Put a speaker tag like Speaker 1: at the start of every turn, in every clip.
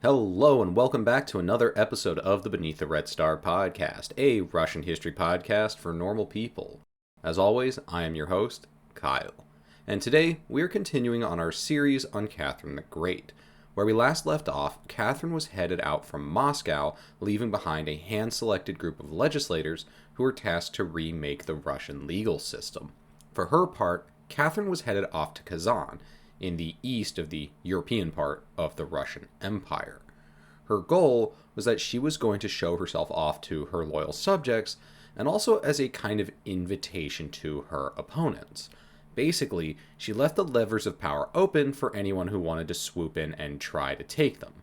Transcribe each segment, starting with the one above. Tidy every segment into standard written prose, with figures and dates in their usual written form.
Speaker 1: Hello and welcome back to another episode of the Beneath the Red Star podcast, a Russian history podcast for normal people. As always, I am your host, Kyle. And today we are continuing on our series on Catherine the Great. Where we last left off, Catherine was headed out from Moscow, leaving behind a hand-selected group of legislators who were tasked to remake the Russian legal system. For her part, Catherine was headed off to Kazan, in the east of the European part of the Russian Empire. Her goal was that she was going to show herself off to her loyal subjects, and also as a kind of invitation to her opponents. Basically, she left the levers of power open for anyone who wanted to swoop in and try to take them.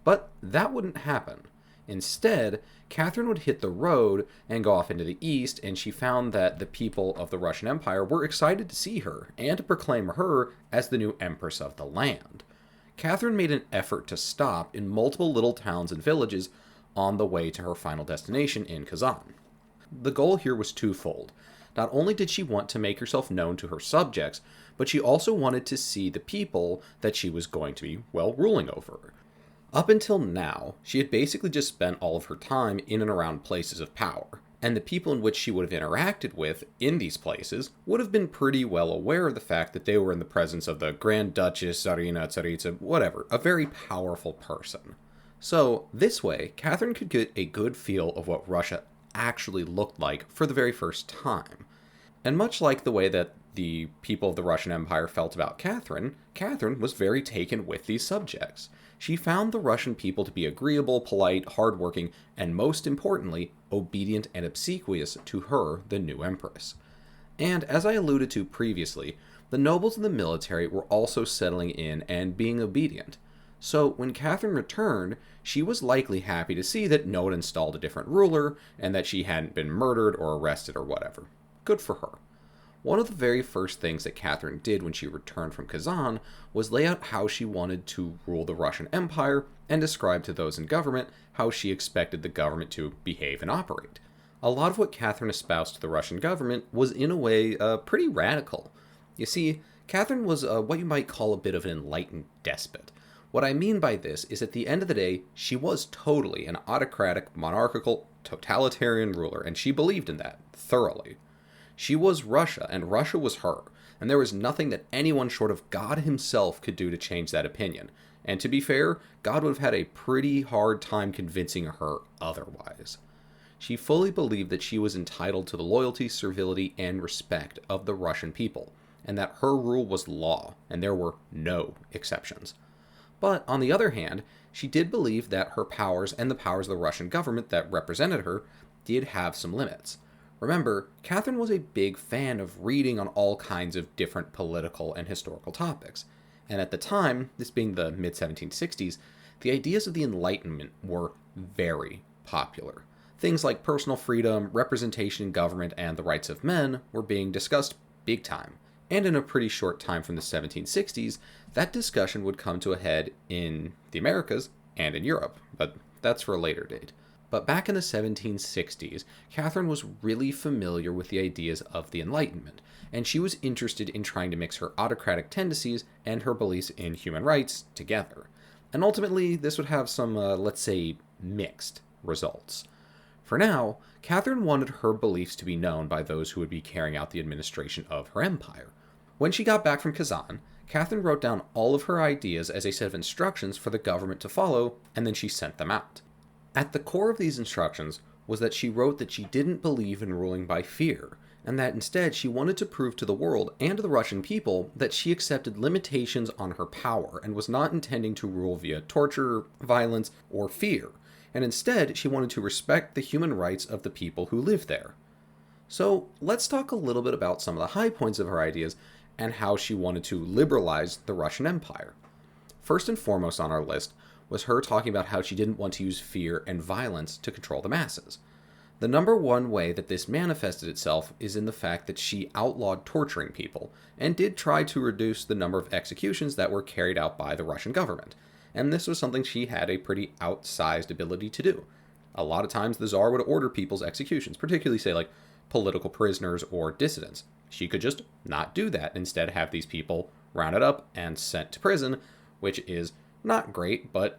Speaker 1: But that wouldn't happen. Instead, Catherine would hit the road and go off into the east, and she found that the people of the Russian Empire were excited to see her and to proclaim her as the new empress of the land. Catherine made an effort to stop in multiple little towns and villages on the way to her final destination in Kazan. The goal here was twofold. Not only did she want to make herself known to her subjects, but she also wanted to see the people that she was going to be, ruling over. Up until now, she had basically just spent all of her time in and around places of power, and the people in which she would have interacted with in these places would have been pretty well aware of the fact that they were in the presence of the Grand Duchess, Tsarina, Tsaritsa, whatever, a very powerful person. So, this way, Catherine could get a good feel of what Russia actually looked like for the very first time. And much like the way that the people of the Russian Empire felt about Catherine, Catherine was very taken with these subjects. She found the Russian people to be agreeable, polite, hardworking, and most importantly, obedient and obsequious to her, the new empress. And as I alluded to previously, the nobles in the military were also settling in and being obedient. So when Catherine returned, she was likely happy to see that no one installed a different ruler and that she hadn't been murdered or arrested or whatever. Good for her. One of the very first things that Catherine did when she returned from Kazan was lay out how she wanted to rule the Russian Empire and describe to those in government how she expected the government to behave and operate. A lot of what Catherine espoused to the Russian government was in a way pretty radical. You see, Catherine was what you might call a bit of an enlightened despot. What I mean by this is at the end of the day, she was totally an autocratic, monarchical, totalitarian ruler, and she believed in that thoroughly. She was Russia, and Russia was her, and there was nothing that anyone short of God himself could do to change that opinion. And to be fair, God would have had a pretty hard time convincing her otherwise. She fully believed that she was entitled to the loyalty, servility, and respect of the Russian people, and that her rule was law, and there were no exceptions. But, on the other hand, she did believe that her powers and the powers of the Russian government that represented her did have some limits. Remember, Catherine was a big fan of reading on all kinds of different political and historical topics, and at the time, this being the mid-1760s, the ideas of the Enlightenment were very popular. Things like personal freedom, representation in government, and the rights of men were being discussed big time. And in a pretty short time from the 1760s, that discussion would come to a head in the Americas and in Europe, but that's for a later date. But back in the 1760s, Catherine was really familiar with the ideas of the Enlightenment, and she was interested in trying to mix her autocratic tendencies and her beliefs in human rights together. And ultimately, this would have some, let's say, mixed results. For now, Catherine wanted her beliefs to be known by those who would be carrying out the administration of her empire. When she got back from Kazan, Catherine wrote down all of her ideas as a set of instructions for the government to follow, and then she sent them out. At the core of these instructions was that she wrote that she didn't believe in ruling by fear, and that instead she wanted to prove to the world and to the Russian people that she accepted limitations on her power and was not intending to rule via torture, violence, or fear, and instead she wanted to respect the human rights of the people who live there. So let's talk a little bit about some of the high points of her ideas and how she wanted to liberalize the Russian Empire. First and foremost on our list was her talking about how she didn't want to use fear and violence to control the masses. The number one way that this manifested itself is in the fact that she outlawed torturing people, and did try to reduce the number of executions that were carried out by the Russian government. And this was something she had a pretty outsized ability to do. A lot of times the Tsar would order people's executions, particularly say like political prisoners or dissidents. She could just not do that, instead have these people rounded up and sent to prison, which is not great, but,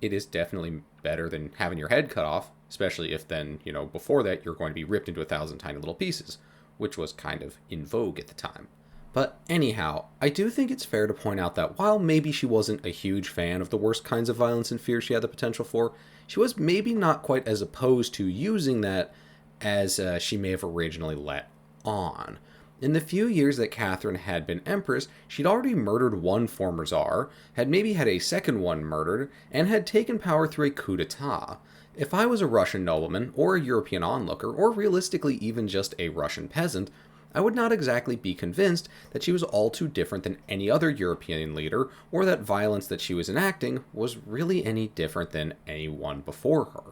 Speaker 1: it is definitely better than having your head cut off, especially if then, before that you're going to be ripped into 1,000 tiny little pieces, which was kind of in vogue at the time. But anyhow, I do think it's fair to point out that while maybe she wasn't a huge fan of the worst kinds of violence and fear she had the potential for, she was maybe not quite as opposed to using that as she may have originally let on. In the few years that Catherine had been empress, she'd already murdered one former czar, had maybe had a second one murdered, and had taken power through a coup d'etat. If I was a Russian nobleman, or a European onlooker, or realistically even just a Russian peasant, I would not exactly be convinced that she was all too different than any other European leader, or that violence that she was enacting was really any different than anyone before her.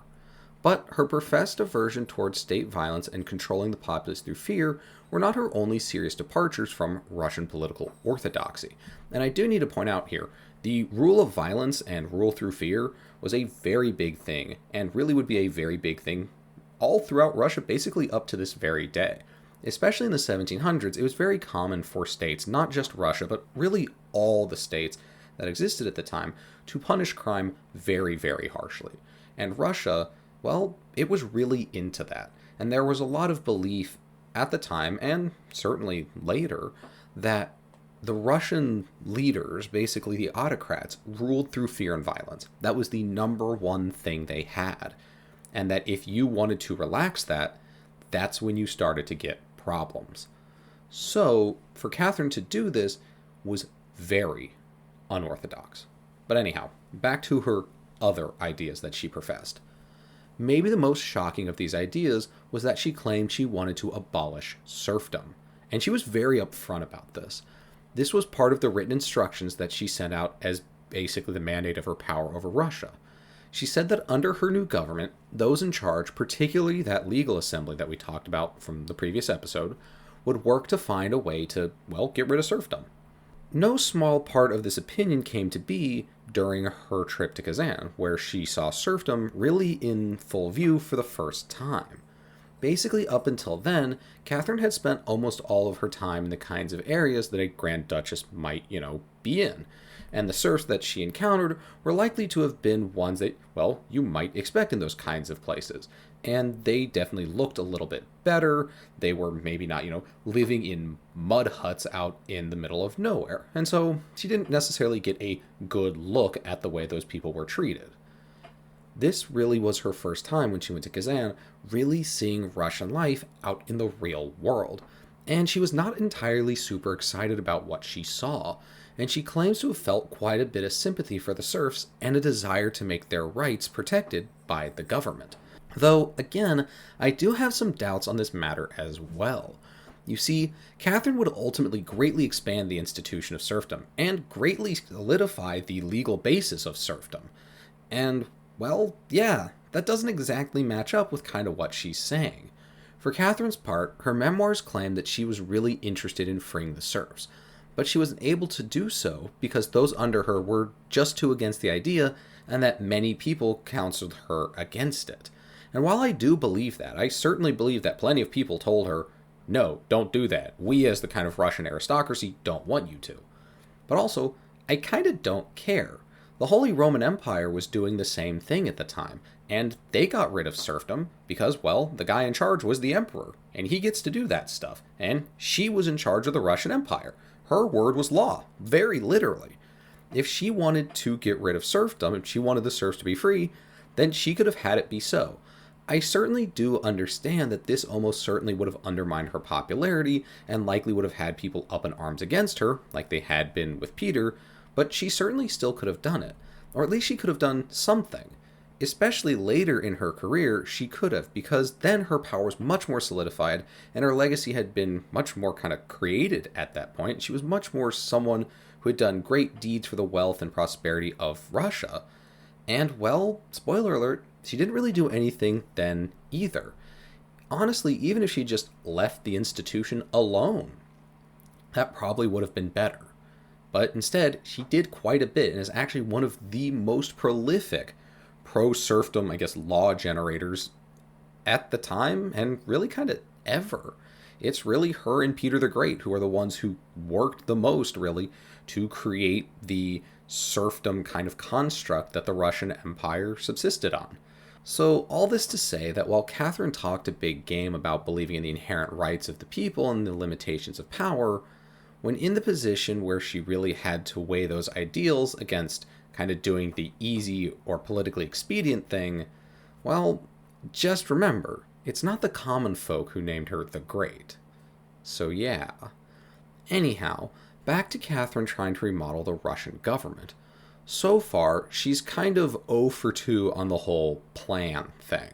Speaker 1: But her professed aversion towards state violence and controlling the populace through fear were not her only serious departures from Russian political orthodoxy. And I do need to point out here, the rule of violence and rule through fear was a very big thing, and really would be a very big thing all throughout Russia, basically up to this very day. Especially in the 1700s, it was very common for states, not just Russia, but really all the states that existed at the time, to punish crime very, very harshly. And Russia, well, it was really into that. And there was a lot of belief at the time, and certainly later, that the Russian leaders, basically the autocrats, ruled through fear and violence. That was the number one thing they had. And that if you wanted to relax that, that's when you started to get problems. So, for Catherine to do this was very unorthodox. But anyhow, back to her other ideas that she professed. Maybe the most shocking of these ideas was that she claimed she wanted to abolish serfdom, and she was very upfront about this. This was part of the written instructions that she sent out as basically the mandate of her power over Russia. She said that under her new government, those in charge, particularly that legal assembly that we talked about from the previous episode, would work to find a way to, well, get rid of serfdom. No small part of this opinion came to be during her trip to Kazan, where she saw serfdom really in full view for the first time. Basically, up until then, Catherine had spent almost all of her time in the kinds of areas that a Grand Duchess might, be in. And the serfs that she encountered were likely to have been ones that, well, you might expect in those kinds of places. And they definitely looked a little bit better. They were maybe not, living in mud huts out in the middle of nowhere. And so she didn't necessarily get a good look at the way those people were treated. This really was her first time when she went to Kazan, really seeing Russian life out in the real world. And she was not entirely super excited about what she saw, and she claims to have felt quite a bit of sympathy for the serfs and a desire to make their rights protected by the government. Though, again, I do have some doubts on this matter as well. You see, Catherine would ultimately greatly expand the institution of serfdom, and greatly solidify the legal basis of serfdom. And, well, yeah, that doesn't exactly match up with kind of what she's saying. For Catherine's part, her memoirs claim that she was really interested in freeing the serfs, but she wasn't able to do so because those under her were just too against the idea, and that many people counseled her against it. And while I do believe that, I certainly believe that plenty of people told her, no, don't do that. We as the kind of Russian aristocracy don't want you to. But also, I kind of don't care. The Holy Roman Empire was doing the same thing at the time, and they got rid of serfdom because, well, the guy in charge was the emperor, and he gets to do that stuff, and she was in charge of the Russian Empire. Her word was law, very literally. If she wanted to get rid of serfdom, if she wanted the serfs to be free, then she could have had it be so. I certainly do understand that this almost certainly would have undermined her popularity and likely would have had people up in arms against her, like they had been with Peter, but she certainly still could have done it, or at least she could have done something. Especially later in her career, she could have, because then her power was much more solidified, and her legacy had been much more kind of created at that point. She was much more someone who had done great deeds for the wealth and prosperity of Russia. And, well, spoiler alert, she didn't really do anything then either. Honestly, even if she just left the institution alone, that probably would have been better. But instead, she did quite a bit, and is actually one of the most prolific pro-serfdom, law generators at the time, and really kind of ever. It's really her and Peter the Great who are the ones who worked the most, really, to create the serfdom kind of construct that the Russian Empire subsisted on. So, all this to say that while Catherine talked a big game about believing in the inherent rights of the people and the limitations of power, when in the position where she really had to weigh those ideals against kind of doing the easy or politically expedient thing, well, just remember, it's not the common folk who named her the Great. So yeah. Anyhow, back to Catherine trying to remodel the Russian government. So far, she's kind of 0 for 2 on the whole plan thing.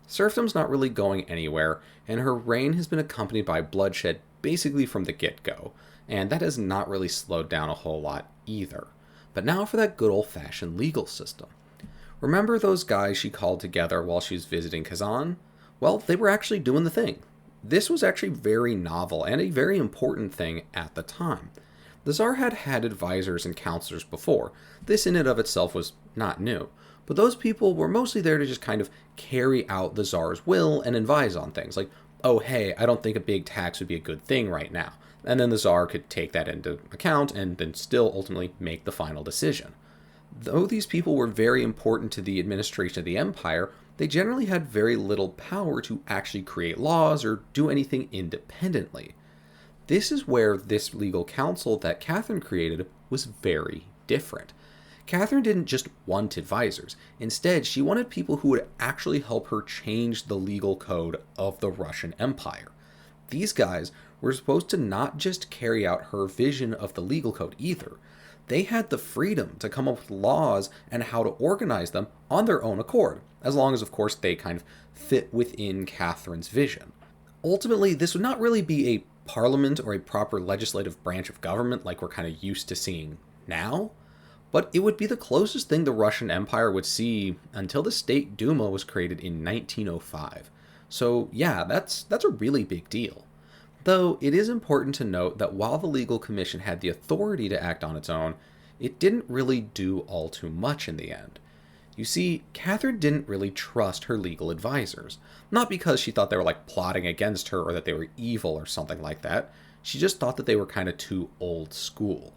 Speaker 1: Serfdom's not really going anywhere, and her reign has been accompanied by bloodshed basically from the get-go, and that has not really slowed down a whole lot either. But now for that good old-fashioned legal system. Remember those guys she called together while she was visiting Kazan? Well, they were actually doing the thing. This was actually very novel and a very important thing at the time. The Tsar had had advisors and counselors before. This in and of itself was not new. But those people were mostly there to just kind of carry out the Tsar's will and advise on things. Like, oh hey, I don't think a big tax would be a good thing right now. And then the Tsar could take that into account and then still ultimately make the final decision. Though these people were very important to the administration of the empire, they generally had very little power to actually create laws or do anything independently. This is where this legal council that Catherine created was very different. Catherine didn't just want advisors. Instead, she wanted people who would actually help her change the legal code of the Russian Empire. These guys were supposed to not just carry out her vision of the legal code either. They had the freedom to come up with laws and how to organize them on their own accord, as long as, of course, they kind of fit within Catherine's vision. Ultimately, this would not really be a parliament or a proper legislative branch of government like we're kind of used to seeing now, but it would be the closest thing the Russian Empire would see until the State Duma was created in 1905. So yeah, that's a really big deal. Though it is important to note that while the Legal Commission had the authority to act on its own, it didn't really do all too much in the end. You see, Catherine didn't really trust her legal advisors. Not because she thought they were like plotting against her or that they were evil or something like that. She just thought that they were kind of too old school.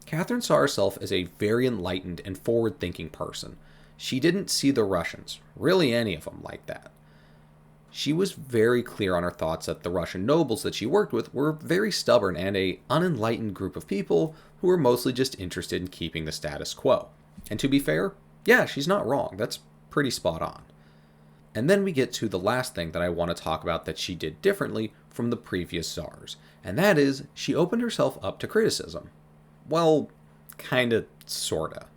Speaker 1: Catherine saw herself as a very enlightened and forward-thinking person. She didn't see the Russians, really any of them, like that. She was very clear on her thoughts that the Russian nobles that she worked with were very stubborn and an unenlightened group of people who were mostly just interested in keeping the status quo. And to be fair, yeah, she's not wrong. That's pretty spot on. And then we get to the last thing that I want to talk about that she did differently from the previous czars, and that is she opened herself up to criticism. Well, kinda, sorta.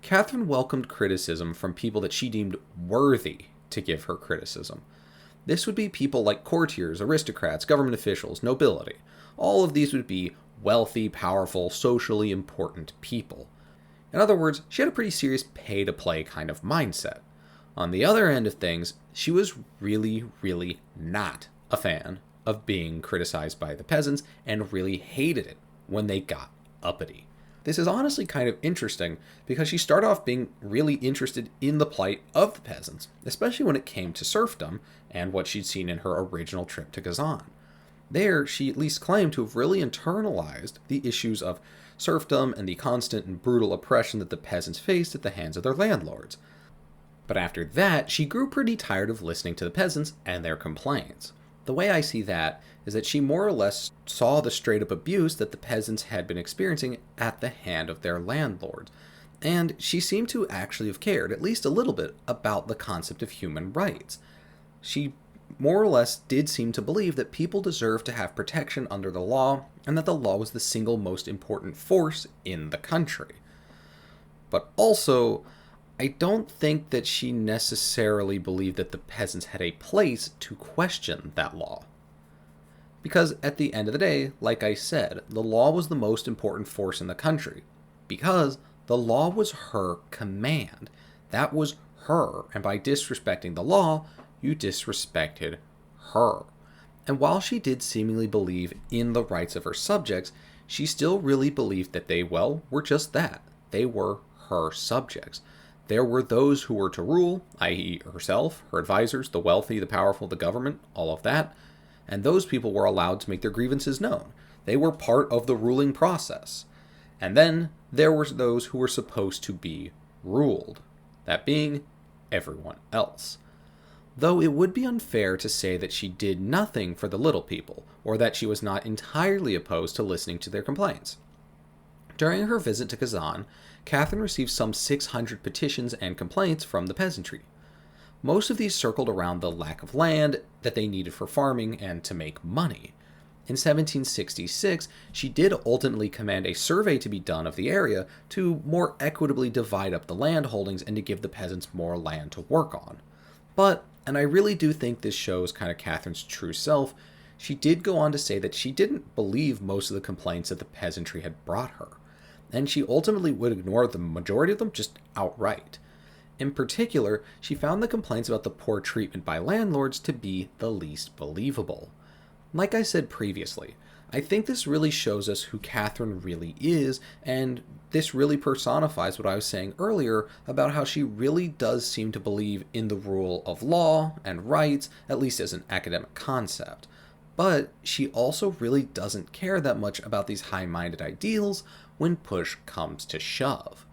Speaker 1: Catherine welcomed criticism from people that she deemed worthy to give her criticism. This would be people like courtiers, aristocrats, government officials, nobility. All of these would be wealthy, powerful, socially important people. In other words, she had a pretty serious pay-to-play kind of mindset. On the other end of things, she was really, really not a fan of being criticized by the peasants and really hated it when they got uppity. This is honestly kind of interesting because she started off being really interested in the plight of the peasants, especially when it came to serfdom and what she'd seen in her original trip to Kazan. There, she at least claimed to have really internalized the issues of serfdom and the constant and brutal oppression that the peasants faced at the hands of their landlords. But after that, she grew pretty tired of listening to the peasants and their complaints. The way I see that is that she more or less saw the straight-up abuse that the peasants had been experiencing at the hand of their landlords, and she seemed to actually have cared, at least a little bit, about the concept of human rights. She more or less did seem to believe that people deserved to have protection under the law, and that the law was the single most important force in the country. But also, I don't think that she necessarily believed that the peasants had a place to question that law. Because at the end of the day, like I said, the law was the most important force in the country. Because the law was her command. That was her, and by disrespecting the law, you disrespected her. And while she did seemingly believe in the rights of her subjects, she still really believed that they, well, were just that. They were her subjects. There were those who were to rule, i.e. herself, her advisors, the wealthy, the powerful, the government, all of that. and those people were allowed to make their grievances known. They were part of the ruling process. And then there were those who were supposed to be ruled, that being everyone else. Though it would be unfair to say that she did nothing for the little people, or that she was not entirely opposed to listening to their complaints. During her visit to Kazan, Catherine received some 600 petitions and complaints from the peasantry. Most of these circled around the lack of land that they needed for farming and to make money. In 1766, she did ultimately command a survey to be done of the area to more equitably divide up the land holdings and to give the peasants more land to work on. But, and I really do think this shows kind of Catherine's true self, she did go on to say that she didn't believe most of the complaints that the peasantry had brought her, and she ultimately would ignore the majority of them just outright. In particular, she found the complaints about the poor treatment by landlords to be the least believable. Like I said previously, I think this really shows us who Catherine really is, and this really personifies what I was saying earlier about how she really does seem to believe in the rule of law and rights, at least as an academic concept. But she also really doesn't care that much about these high-minded ideals when push comes to shove.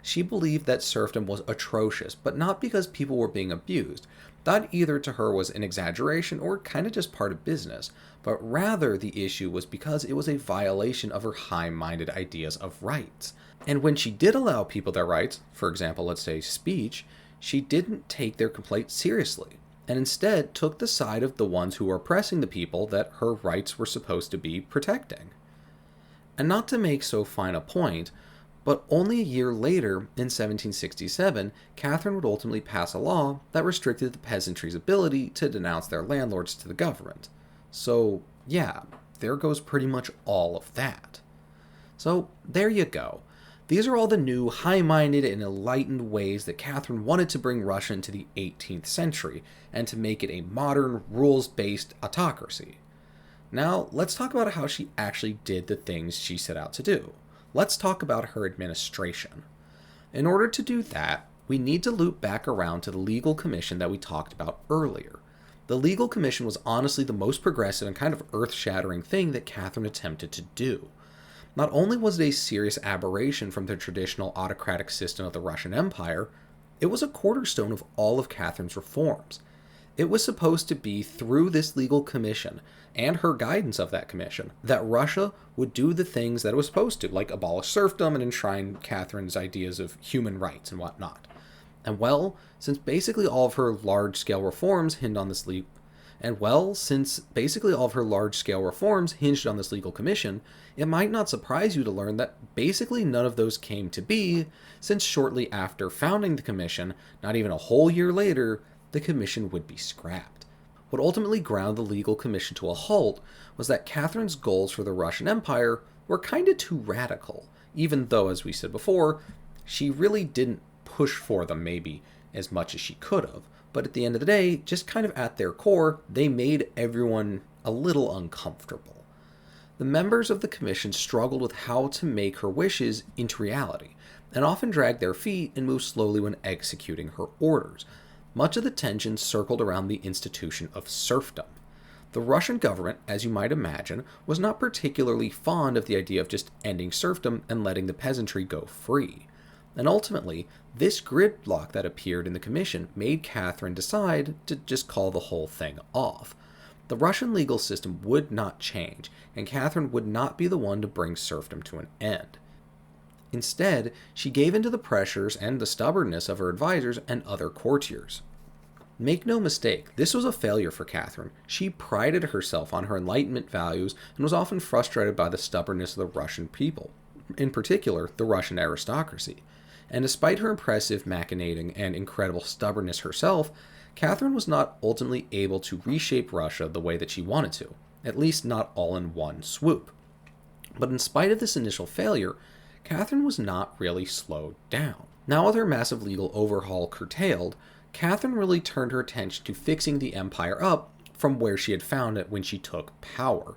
Speaker 1: She believed that serfdom was atrocious, but not because people were being abused. That either to her was an exaggeration or kind of just part of business, but rather the issue was because it was a violation of her high-minded ideas of rights. And when she did allow people their rights, for example, let's say speech, she didn't take their complaints seriously, and instead took the side of the ones who were oppressing the people that her rights were supposed to be protecting. And not to make so fine a point, but only a year later, in 1767, Catherine would ultimately pass a law that restricted the peasantry's ability to denounce their landlords to the government. So, yeah, there goes pretty much all of that. So, there you go. These are all the new, high-minded, and enlightened ways that Catherine wanted to bring Russia into the 18th century, and to make it a modern, rules-based autocracy. Now, let's talk about how she actually did the things she set out to do. Let's talk about her administration. In order to do that, we need to loop back around to the legal commission that we talked about earlier. The legal commission was honestly the most progressive and kind of earth-shattering thing that Catherine attempted to do. Not only was it a serious aberration from the traditional autocratic system of the Russian Empire, it was a cornerstone of all of Catherine's reforms. It was supposed to be through this legal commission, and her guidance of that commission, that Russia would do the things that it was supposed to, like abolish serfdom and enshrine Catherine's ideas of human rights and whatnot. And well, since basically all of her large-scale reforms hinged on this legal commission, it might not surprise you to learn that basically none of those came to be, since shortly after founding the commission, not even a whole year later, the commission would be scrapped. What ultimately ground the legal commission to a halt was that Catherine's goals for the Russian Empire were kinda too radical, even though, as we said before, she really didn't push for them maybe as much as she could have. But at the end of the day, just kind of at their core, they made everyone a little uncomfortable. The members of the commission struggled with how to make her wishes into reality, and often dragged their feet and moved slowly when executing her orders. Much of the tension circled around the institution of serfdom. The Russian government, as you might imagine, was not particularly fond of the idea of just ending serfdom and letting the peasantry go free. And ultimately, this gridlock that appeared in the commission made Catherine decide to just call the whole thing off. The Russian legal system would not change, and Catherine would not be the one to bring serfdom to an end. Instead, she gave in to the pressures and the stubbornness of her advisors and other courtiers. Make no mistake, this was a failure for Catherine. She prided herself on her Enlightenment values and was often frustrated by the stubbornness of the Russian people, in particular, the Russian aristocracy. And despite her impressive machinating and incredible stubbornness herself, Catherine was not ultimately able to reshape Russia the way that she wanted to, at least not all in one swoop. But in spite of this initial failure, Catherine was not really slowed down. Now with her massive legal overhaul curtailed, Catherine really turned her attention to fixing the empire up from where she had found it when she took power.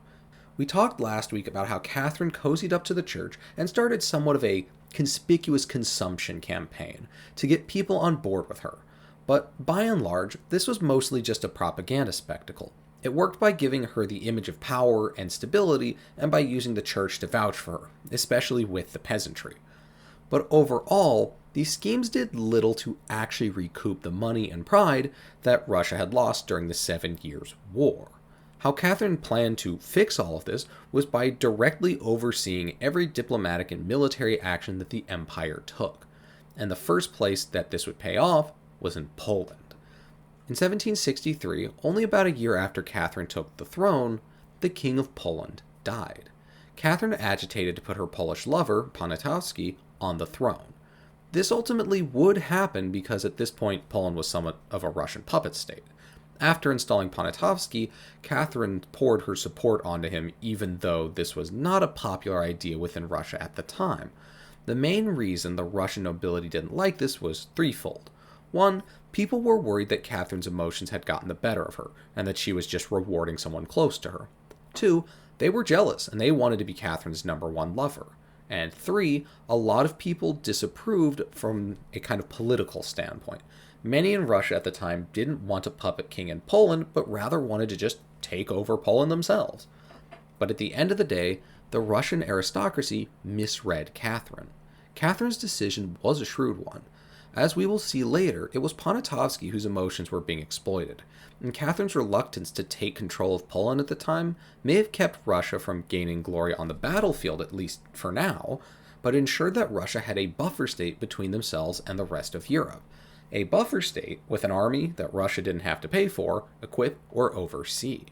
Speaker 1: We talked last week about how Catherine cozied up to the church and started somewhat of a conspicuous consumption campaign to get people on board with her. But by and large, this was mostly just a propaganda spectacle. It worked by giving her the image of power and stability, and by using the church to vouch for her, especially with the peasantry. But overall, these schemes did little to actually recoup the money and pride that Russia had lost during the 7 Years' War. How Catherine planned to fix all of this was by directly overseeing every diplomatic and military action that the empire took. And the first place that this would pay off was in Poland. In 1763, only about a year after Catherine took the throne, the King of Poland died. Catherine agitated to put her Polish lover, Poniatowski, on the throne. This ultimately would happen because at this point Poland was somewhat of a Russian puppet state. After installing Poniatowski, Catherine poured her support onto him even though this was not a popular idea within Russia at the time. The main reason the Russian nobility didn't like this was threefold. One, people were worried that Catherine's emotions had gotten the better of her, and that she was just rewarding someone close to her. Two, they were jealous, and they wanted to be Catherine's number one lover. And three, a lot of people disapproved from a kind of political standpoint. Many in Russia at the time didn't want a puppet king in Poland, but rather wanted to just take over Poland themselves. But at the end of the day, the Russian aristocracy misread Catherine. Catherine's decision was a shrewd one. As we will see later, it was Poniatowski whose emotions were being exploited, and Catherine's reluctance to take control of Poland at the time may have kept Russia from gaining glory on the battlefield, at least for now, but ensured that Russia had a buffer state between themselves and the rest of Europe. A buffer state with an army that Russia didn't have to pay for, equip, or oversee.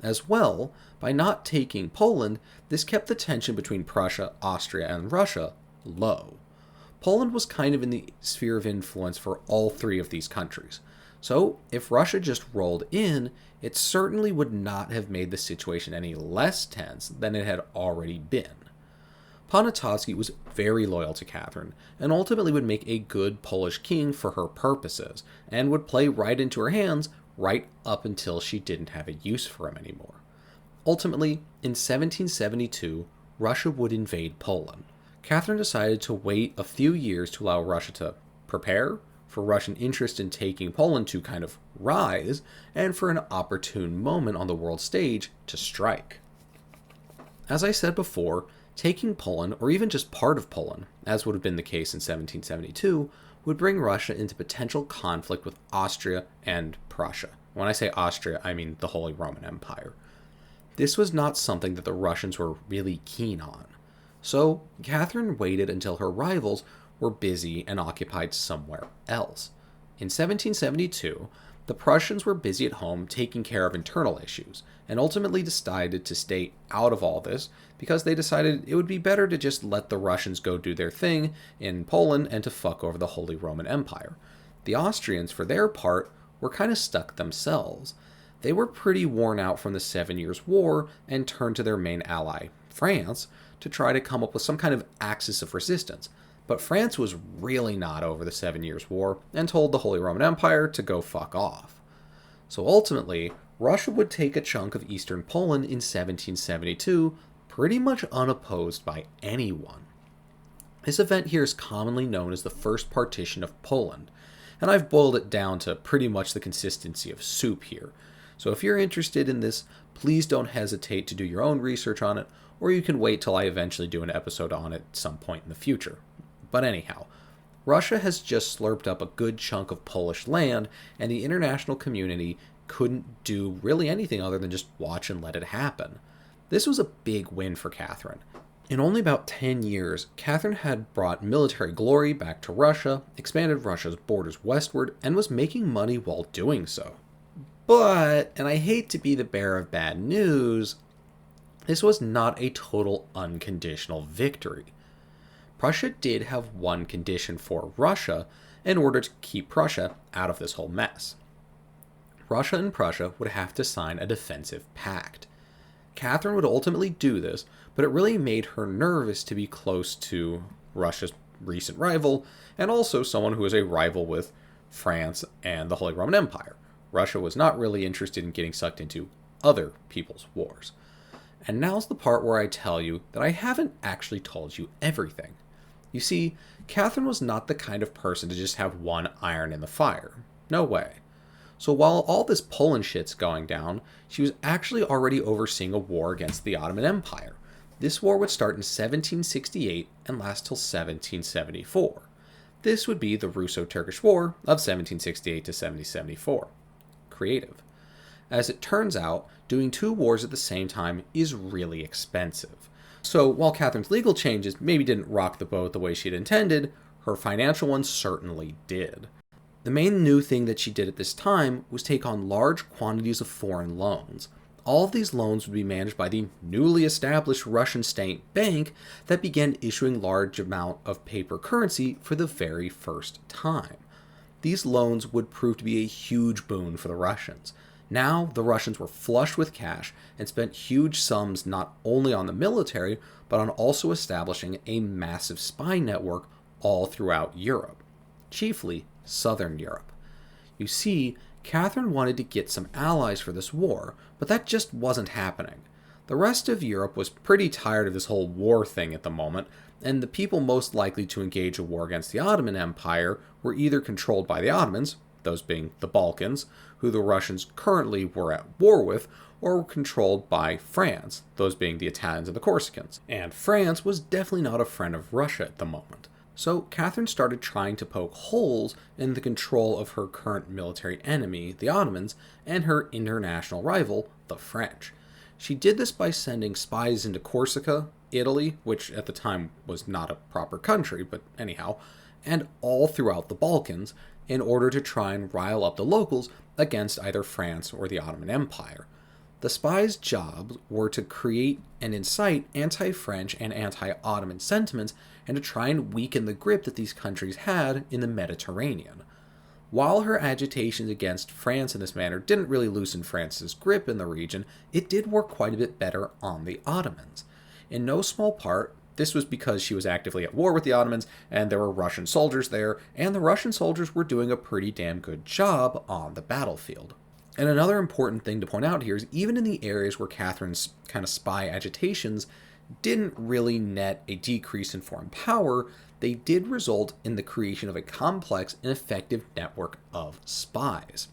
Speaker 1: As well, by not taking Poland, this kept the tension between Prussia, Austria, and Russia low. Poland was kind of in the sphere of influence for all three of these countries. So, if Russia just rolled in, it certainly would not have made the situation any less tense than it had already been. Poniatowski was very loyal to Catherine, and ultimately would make a good Polish king for her purposes, and would play right into her hands right up until she didn't have a use for him anymore. Ultimately, in 1772, Russia would invade Poland. Catherine decided to wait a few years to allow Russia to prepare, for Russian interest in taking Poland to kind of rise, and for an opportune moment on the world stage to strike. As I said before, taking Poland, or even just part of Poland, as would have been the case in 1772, would bring Russia into potential conflict with Austria and Prussia. When I say Austria, I mean the Holy Roman Empire. This was not something that the Russians were really keen on. So, Catherine waited until her rivals were busy and occupied somewhere else. In 1772, the Prussians were busy at home taking care of internal issues, and ultimately decided to stay out of all this because they decided it would be better to just let the Russians go do their thing in Poland and to fuck over the Holy Roman Empire. The Austrians, for their part, were kind of stuck themselves. They were pretty worn out from the 7 Years' War and turned to their main ally, France, to try to come up with some kind of axis of resistance. But France was really not over the 7 Years' War and told the Holy Roman Empire to go fuck off. So ultimately, Russia would take a chunk of eastern Poland in 1772, pretty much unopposed by anyone. This event here is commonly known as the First Partition of Poland, and I've boiled it down to pretty much the consistency of soup here. So if you're interested in this, please don't hesitate to do your own research on it, or you can wait till I eventually do an episode on it at some point in the future. But anyhow, Russia has just slurped up a good chunk of Polish land, and the international community couldn't do really anything other than just watch and let it happen. This was a big win for Catherine. In only about 10 years, Catherine had brought military glory back to Russia, expanded Russia's borders westward, and was making money while doing so. But, and I hate to be the bearer of bad news, this was not a total unconditional victory. Prussia did have one condition for Russia in order to keep Prussia out of this whole mess. Russia and Prussia would have to sign a defensive pact. Catherine would ultimately do this, but it really made her nervous to be close to Russia's recent rival, and also someone who was a rival with France and the Holy Roman Empire. Russia was not really interested in getting sucked into other people's wars. And now's the part where I tell you that I haven't actually told you everything. You see, Catherine was not the kind of person to just have one iron in the fire. No way. So while all this Poland shit's going down, she was actually already overseeing a war against the Ottoman Empire. This war would start in 1768 and last till 1774. This would be the Russo-Turkish War of 1768 to 1774. Creative. As it turns out, doing two wars at the same time is really expensive. So while Catherine's legal changes maybe didn't rock the boat the way she'd intended, her financial ones certainly did. The main new thing that she did at this time was take on large quantities of foreign loans. All of these loans would be managed by the newly established Russian state bank that began issuing large amount of paper currency for the very first time. These loans would prove to be a huge boon for the Russians. Now, the Russians were flush with cash and spent huge sums not only on the military, but on also establishing a massive spy network all throughout Europe, chiefly Southern Europe. You see, Catherine wanted to get some allies for this war, but that just wasn't happening. The rest of Europe was pretty tired of this whole war thing at the moment, and the people most likely to engage a war against the Ottoman Empire were either controlled by the Ottomans, those being the Balkans, who the Russians currently were at war with, or were controlled by France, those being the Italians and the Corsicans. And France was definitely not a friend of Russia at the moment. So Catherine started trying to poke holes in the control of her current military enemy, the Ottomans, and her international rival, the French. She did this by sending spies into Corsica, Italy, which at the time was not a proper country, but anyhow, and all throughout the Balkans, in order to try and rile up the locals against either France or the Ottoman Empire. The spies' jobs were to create and incite anti-French and anti-Ottoman sentiments and to try and weaken the grip that these countries had in the Mediterranean. While her agitations against France in this manner didn't really loosen France's grip in the region, it did work quite a bit better on the Ottomans. In no small part, this was because she was actively at war with the Ottomans, and there were Russian soldiers there, and the Russian soldiers were doing a pretty damn good job on the battlefield. And another important thing to point out here is even in the areas where Catherine's kind of spy agitations didn't really net a decrease in foreign power, they did result in the creation of a complex and effective network of spies.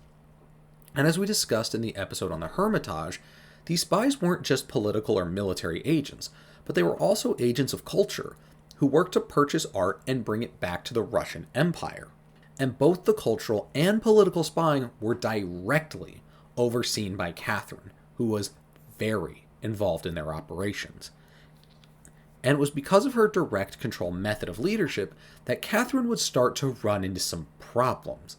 Speaker 1: And as we discussed in the episode on the Hermitage, these spies weren't just political or military agents, but they were also agents of culture, who worked to purchase art and bring it back to the Russian Empire. And both the cultural and political spying were directly overseen by Catherine, who was very involved in their operations. And it was because of her direct control method of leadership that Catherine would start to run into some problems.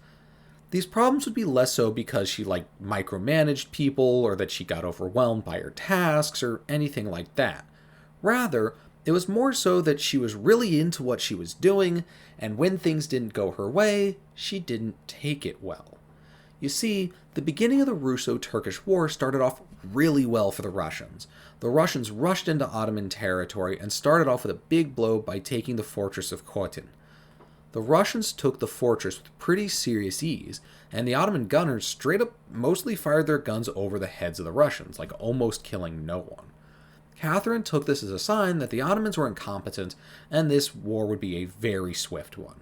Speaker 1: These problems would be less so because she micromanaged people or that she got overwhelmed by her tasks or anything like that. Rather, it was more so that she was really into what she was doing, and when things didn't go her way, she didn't take it well. You see, the beginning of the Russo-Turkish War started off really well for the Russians. The Russians rushed into Ottoman territory and started off with a big blow by taking the fortress of Khotin. The Russians took the fortress with pretty serious ease, and the Ottoman gunners straight up mostly fired their guns over the heads of the Russians, almost killing no one. Catherine took this as a sign that the Ottomans were incompetent, and this war would be a very swift one.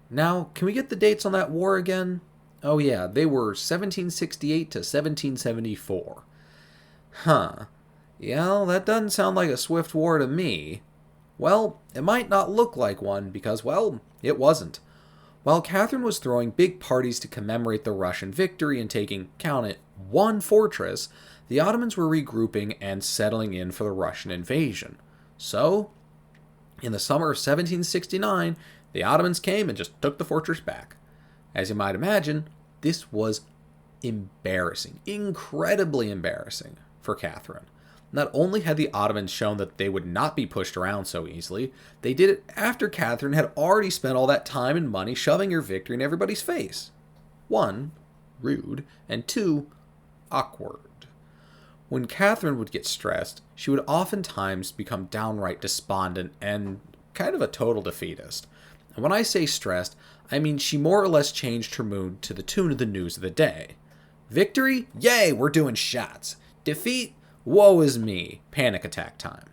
Speaker 1: Now, can we get the dates on that war again? Oh yeah, they were 1768 to 1774. Huh. Yeah, that doesn't sound like a swift war to me. Well, it might not look like one because, well, it wasn't. While Catherine was throwing big parties to commemorate the Russian victory and taking, count it, one fortress, the Ottomans were regrouping and settling in for the Russian invasion. So, in the summer of 1769, the Ottomans came and just took the fortress back. As you might imagine, this was embarrassing, incredibly embarrassing for Catherine. Not only had the Ottomans shown that they would not be pushed around so easily, they did it after Catherine had already spent all that time and money shoving her victory in everybody's face. 1, rude, and 2, awkward. When Catherine would get stressed, she would oftentimes become downright despondent and kind of a total defeatist. And when I say stressed, I mean she more or less changed her mood to the tune of the news of the day. Victory? Yay, we're doing shots. Defeat? Woe is me. Panic attack time.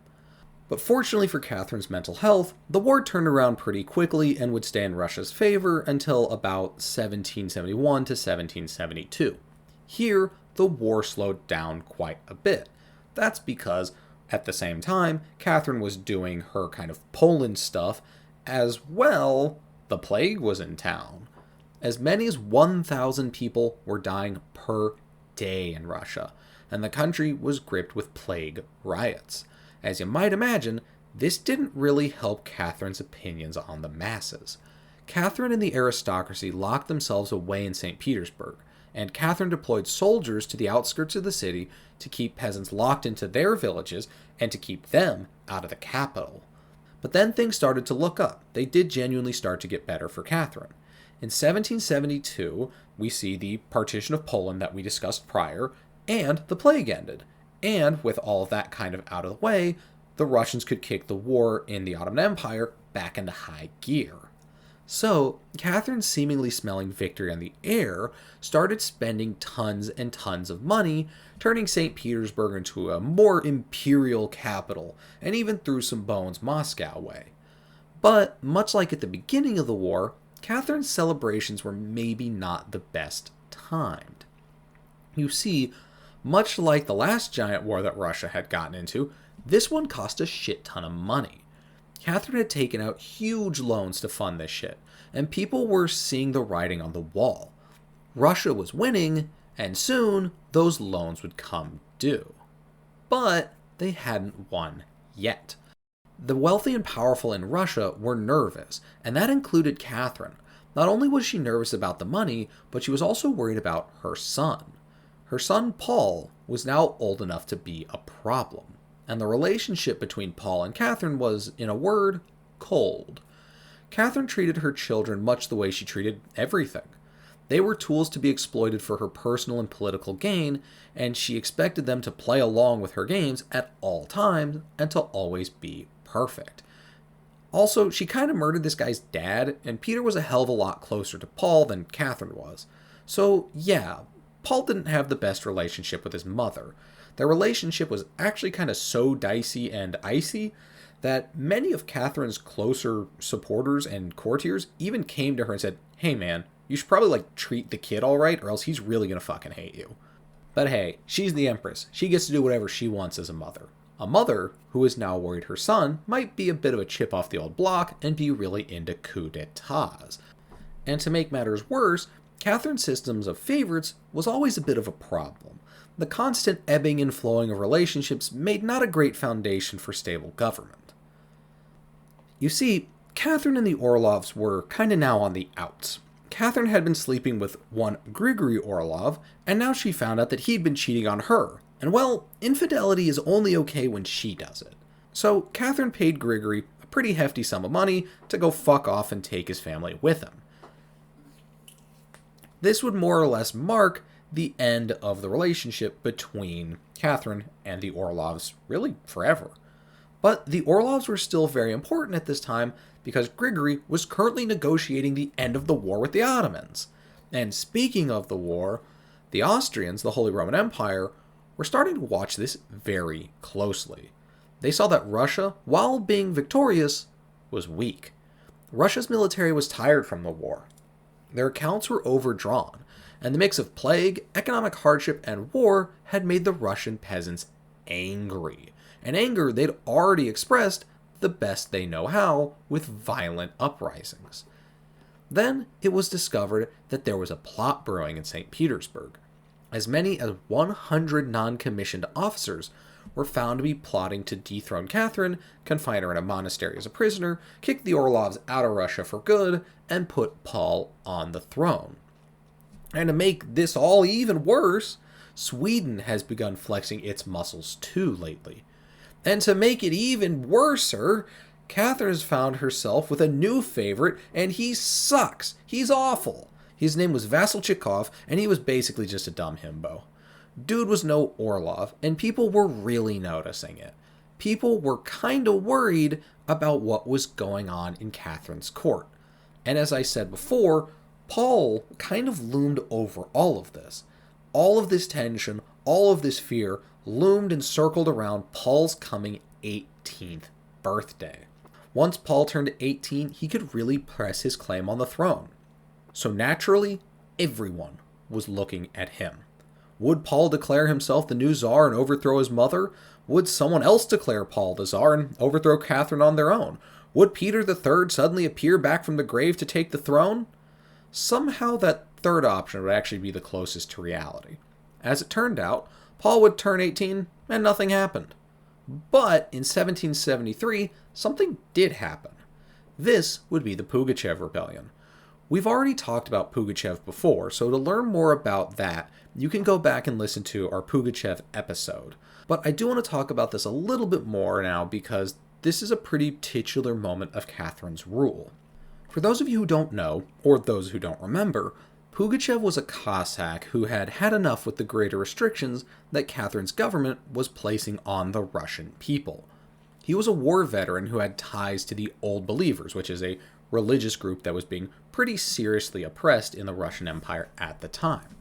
Speaker 2: But fortunately for Catherine's mental health, the war turned around pretty quickly and would stay in Russia's favor until about 1771 to 1772. Here, the war slowed down quite a bit. That's because, at the same time, Catherine was doing her kind of Poland stuff, as well, the plague was in town. As many as 1,000 people were dying per day in Russia, and the country was gripped with plague riots. As you might imagine, this didn't really help Catherine's opinions on the masses. Catherine and the aristocracy locked themselves away in St. Petersburg, and Catherine deployed soldiers to the outskirts of the city to keep peasants locked into their villages and to keep them out of the capital. But then things started to look up. They did genuinely start to get better for Catherine. In 1772, we see the partition of Poland that we discussed prior, and the plague ended. And with all of that kind of out of the way, the Russians could kick the war in the Ottoman Empire back into high gear. So, Catherine, seemingly smelling victory on the air, started spending tons and tons of money, turning St. Petersburg into a more imperial capital, and even threw some bones Moscow way. But, much like at the beginning of the war, Catherine's celebrations were maybe not the best timed. You see, much like the last giant war that Russia had gotten into, this one cost a shit ton of money. Catherine had taken out huge loans to fund this shit, and people were seeing the writing on the wall. Russia was winning, and soon those loans would come due. But they hadn't won yet. The wealthy and powerful in Russia were nervous, and that included Catherine. Not only was she nervous about the money, but she was also worried about her son. Her son, Paul, was now old enough to be a problem, and the relationship between Paul and Catherine was, in a word, cold. Catherine treated her children much the way she treated everything. They were tools to be exploited for her personal and political gain, and she expected them to play along with her games at all times and to always be perfect. Also, she kind of murdered this guy's dad, and Peter was a hell of a lot closer to Paul than Catherine was. So, yeah, Paul didn't have the best relationship with his mother. Their relationship was actually kind of so dicey and icy that many of Catherine's closer supporters and courtiers even came to her and said, "Hey man, you should probably treat the kid alright or else he's really gonna fucking hate you." But hey, she's the empress. She gets to do whatever she wants as a mother. A mother who is now worried her son might be a bit of a chip off the old block and be really into coup d'etats. And to make matters worse, Catherine's systems of favorites was always a bit of a problem. The constant ebbing and flowing of relationships made not a great foundation for stable government. You see, Catherine and the Orlovs were kind of now on the outs. Catherine had been sleeping with one Grigory Orlov, and now she found out that he'd been cheating on her. And well, infidelity is only okay when she does it. So Catherine paid Grigory a pretty hefty sum of money to go fuck off and take his family with him. This would more or less mark the end of the relationship between Catherine and the Orlovs, really forever. But the Orlovs were still very important at this time because Grigory was currently negotiating the end of the war with the Ottomans. And speaking of the war, the Austrians, the Holy Roman Empire, were starting to watch this very closely. They saw that Russia, while being victorious, was weak. Russia's military was tired from the war. Their accounts were overdrawn, and the mix of plague, economic hardship, and war had made the Russian peasants angry. An anger they'd already expressed the best they know how with violent uprisings. Then it was discovered that there was a plot brewing in St. Petersburg. As many as 100 non-commissioned officers were found to be plotting to dethrone Catherine, confine her in a monastery as a prisoner, kick the Orlovs out of Russia for good, and put Paul on the throne. And to make this all even worse, Sweden has begun flexing its muscles too lately. And to make it even worser, Catherine has found herself with a new favorite, and he sucks. He's awful. His name was Vasil Chekhov, and he was basically just a dumb himbo. Dude was no Orlov, and people were really noticing it. People were kinda worried about what was going on in Catherine's court. And as I said before, Paul kind of loomed over all of this. All of this tension, all of this fear loomed and circled around Paul's coming 18th birthday. Once Paul turned 18, he could really press his claim on the throne. So naturally, everyone was looking at him. Would Paul declare himself the new Tsar and overthrow his mother? Would someone else declare Paul the Tsar and overthrow Catherine on their own? Would Peter III suddenly appear back from the grave to take the throne? Somehow that third option would actually be the closest to reality. As it turned out, Paul would turn 18 and nothing happened. But in 1773, something did happen. This would be the Pugachev Rebellion. We've already talked about Pugachev before, so to learn more about that, you can go back and listen to our Pugachev episode. But I do want to talk about this a little bit more now because this is a pretty titular moment of Catherine's rule. For those of you who don't know, or those who don't remember, Pugachev was a Cossack who had had enough with the greater restrictions that Catherine's government was placing on the Russian people. He was a war veteran who had ties to the Old Believers, which is a religious group that was being pretty seriously oppressed in the Russian Empire at the time.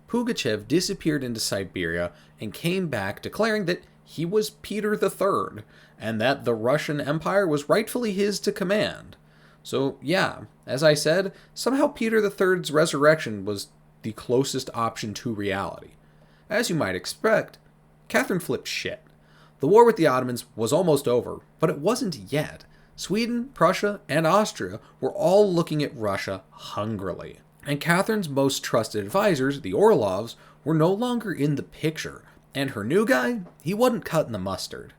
Speaker 2: Pugachev disappeared into Siberia and came back declaring that he was Peter III, and that the Russian Empire was rightfully his to command. So yeah, as I said, somehow Peter III's resurrection was the closest option to reality. As you might expect, Catherine flipped shit. The war with the Ottomans was almost over, but it wasn't yet. Sweden, Prussia, and Austria were all looking at Russia hungrily. And Catherine's most trusted advisors, the Orlovs, were no longer in the picture, and her new guy, he wasn't cutting the mustard.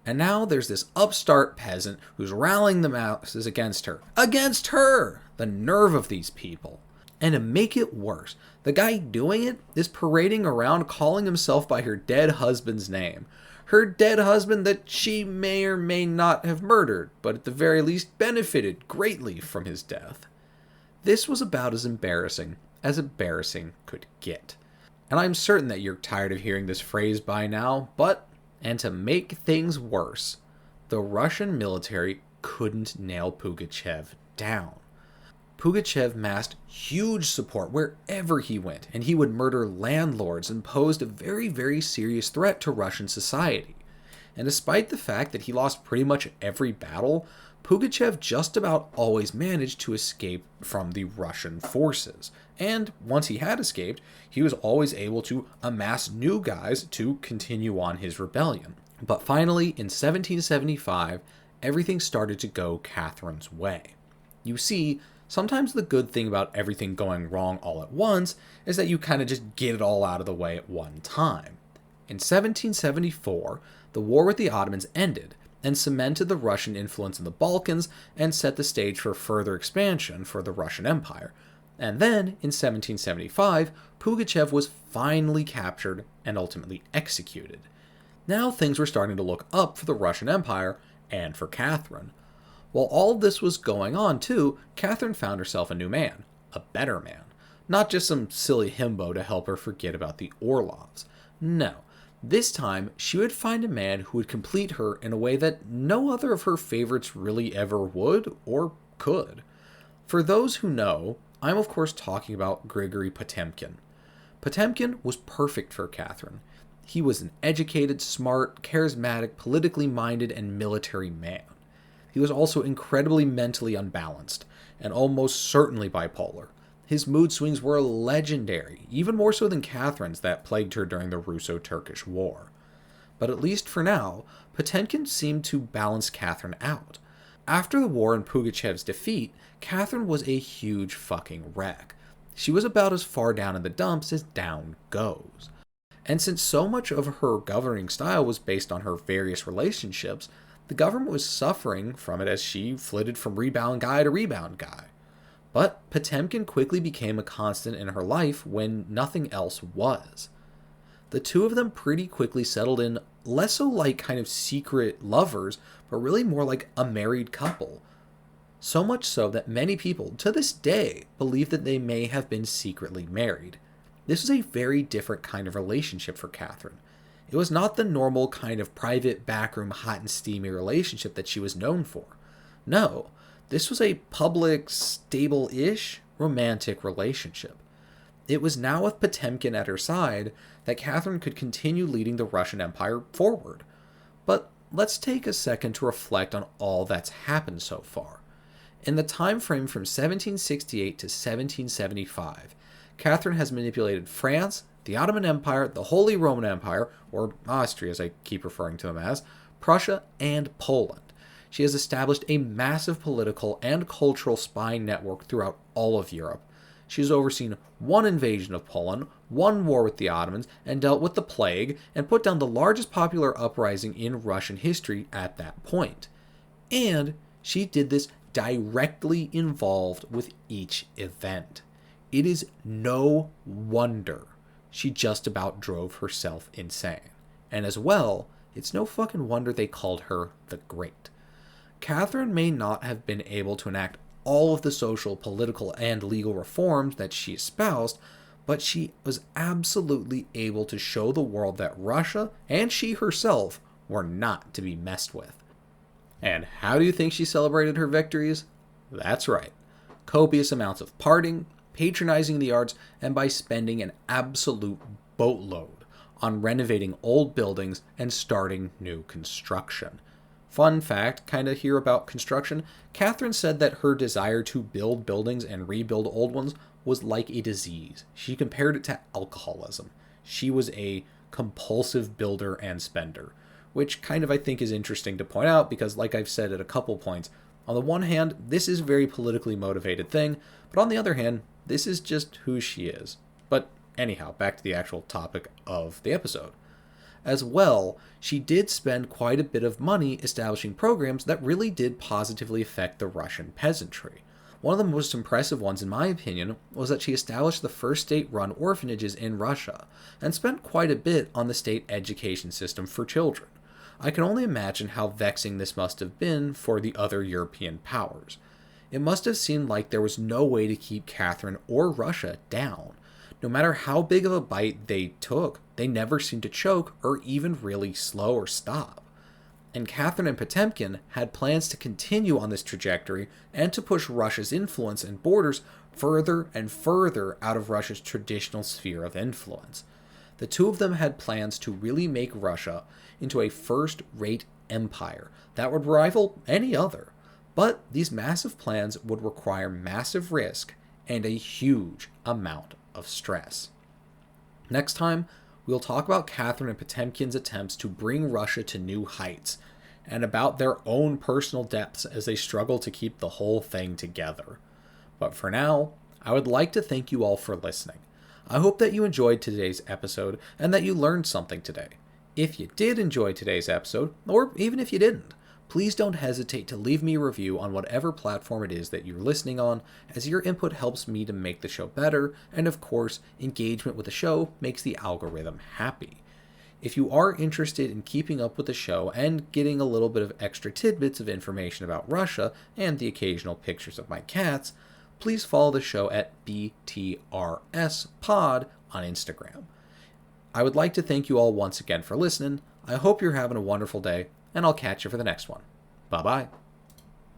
Speaker 2: And now there's this upstart peasant who's rallying the masses against her. Against her! The nerve of these people. And to make it worse, the guy doing it is parading around calling himself by her dead husband's name. Her dead husband that she may or may not have murdered, but at the very least benefited greatly from his death. This was about as embarrassing could get. And I'm certain that you're tired of hearing this phrase by now, and to make things worse, the Russian military couldn't nail Pugachev down. Pugachev massed huge support wherever he went, and he would murder landlords and posed a very, very serious threat to Russian society. And despite the fact that he lost pretty much every battle, Pugachev just about always managed to escape from the Russian forces. And once he had escaped, he was always able to amass new guys to continue on his rebellion. But finally, in 1775, everything started to go Catherine's way. You see, sometimes the good thing about everything going wrong all at once is that you kind of just get it all out of the way at one time. In 1774, the war with the Ottomans ended and cemented the Russian influence in the Balkans and set the stage for further expansion for the Russian Empire. And then, in 1775, Pugachev was finally captured and ultimately executed. Now things were starting to look up for the Russian Empire and for Catherine. While all this was going on, too, Catherine found herself a new man, a better man. Not just some silly himbo to help her forget about the Orlovs. No, this time she would find a man who would complete her in a way that no other of her favorites really ever would or could. For those who know, I'm of course talking about Grigory Potemkin. Potemkin was perfect for Catherine. He was an educated, smart, charismatic, politically minded, and military man. He was also incredibly mentally unbalanced, and almost certainly bipolar. His mood swings were legendary, even more so than Catherine's that plagued her during the Russo-Turkish War. But at least for now, Potemkin seemed to balance Catherine out. After the war and Pugachev's defeat, Catherine was a huge fucking wreck. She was about as far down in the dumps as down goes. And since so much of her governing style was based on her various relationships, the government was suffering from it as she flitted from rebound guy to rebound guy. But Potemkin quickly became a constant in her life when nothing else was. The two of them pretty quickly settled in less so like kind of secret lovers, but really more like a married couple. So much so that many people, to this day, believe that they may have been secretly married. This was a very different kind of relationship for Catherine. It was not the normal kind of private backroom hot and steamy relationship that she was known for. No, this was a public, stable-ish, romantic relationship. It was now with Potemkin at her side that Catherine could continue leading the Russian Empire forward. But let's take a second to reflect on all that's happened so far. In the time frame from 1768 to 1775, Catherine has manipulated France, the Ottoman Empire, the Holy Roman Empire, or Austria as I keep referring to them as, Prussia, and Poland. She has established a massive political and cultural spying network throughout all of Europe. She has overseen one invasion of Poland, one war with the Ottomans, and dealt with the plague, and put down the largest popular uprising in Russian history at that point. And she did this directly involved with each event. It is no wonder she just about drove herself insane. And as well, it's no fucking wonder they called her the Great. Catherine may not have been able to enact all of the social, political, and legal reforms that she espoused, but she was absolutely able to show the world that Russia, and she herself, were not to be messed with. And how do you think she celebrated her victories? That's right. Copious amounts of partying, patronizing the arts, and by spending an absolute boatload on renovating old buildings and starting new construction. Fun fact, kind of here about construction, Catherine said that her desire to build buildings and rebuild old ones was like a disease. She compared it to alcoholism. She was a compulsive builder and spender, which kind of I think is interesting to point out because like I've said at a couple points, on the one hand, this is a very politically motivated thing, but on the other hand, this is just who she is. But anyhow, back to the actual topic of the episode. As well, she did spend quite a bit of money establishing programs that really did positively affect the Russian peasantry. One of the most impressive ones, in my opinion, was that she established the first state-run orphanages in Russia, and spent quite a bit on the state education system for children. I can only imagine how vexing this must have been for the other European powers. It must have seemed like there was no way to keep Catherine or Russia down. No matter how big of a bite they took, they never seemed to choke or even really slow or stop. And Catherine and Potemkin had plans to continue on this trajectory and to push Russia's influence and borders further and further out of Russia's traditional sphere of influence. The two of them had plans to really make Russia into a first-rate empire that would rival any other. But these massive plans would require massive risk and a huge amount of stress. Next time, we'll talk about Catherine and Potemkin's attempts to bring Russia to new heights, and about their own personal depths as they struggle to keep the whole thing together. But for now, I would like to thank you all for listening. I hope that you enjoyed today's episode and that you learned something today. If you did enjoy today's episode, or even if you didn't, please don't hesitate to leave me a review on whatever platform it is that you're listening on, as your input helps me to make the show better, and of course, engagement with the show makes the algorithm happy. If you are interested in keeping up with the show and getting a little bit of extra tidbits of information about Russia and the occasional pictures of my cats, please follow the show at BTRSPod on Instagram. I would like to thank you all once again for listening. I hope you're having a wonderful day, and I'll catch you for the next one. Bye-bye.